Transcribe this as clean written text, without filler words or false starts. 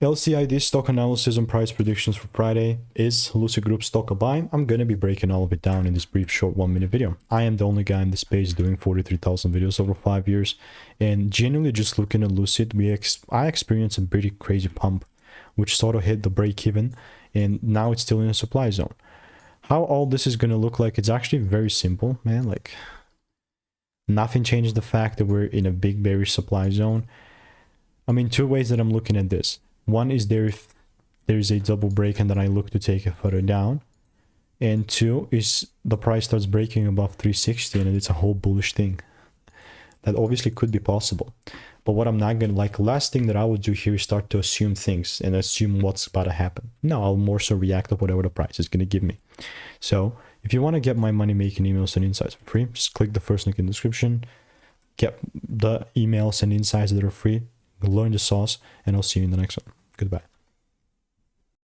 LCID stock analysis and price predictions for Friday. Is Lucid Group stock a buy? I'm gonna be breaking all of it down in this brief short 1-minute video. I am the only guy in this space doing 43,000 videos over 5 years, and genuinely just looking at Lucid, I experienced a pretty crazy pump which sort of hit the break even, and now it's still in a supply zone. How all this is gonna look like, it's actually very simple, man. Like, nothing changes the fact that we're in a big bearish supply zone. I mean, two ways that I'm looking at this. One is if there's a double break and then I look to take it further down. And two is the price starts breaking above 360 and it's a whole bullish thing. That obviously could be possible. But what I'm not gonna like, last thing that I would do here is start to assume things and assume what's about to happen. No, I'll more so react to whatever the price is gonna give me. So if you want to get my money making emails and insights for free, just click the first link in the description. Get the emails and insights that are free. Learn the sauce, and I'll see you in the next one. Goodbye.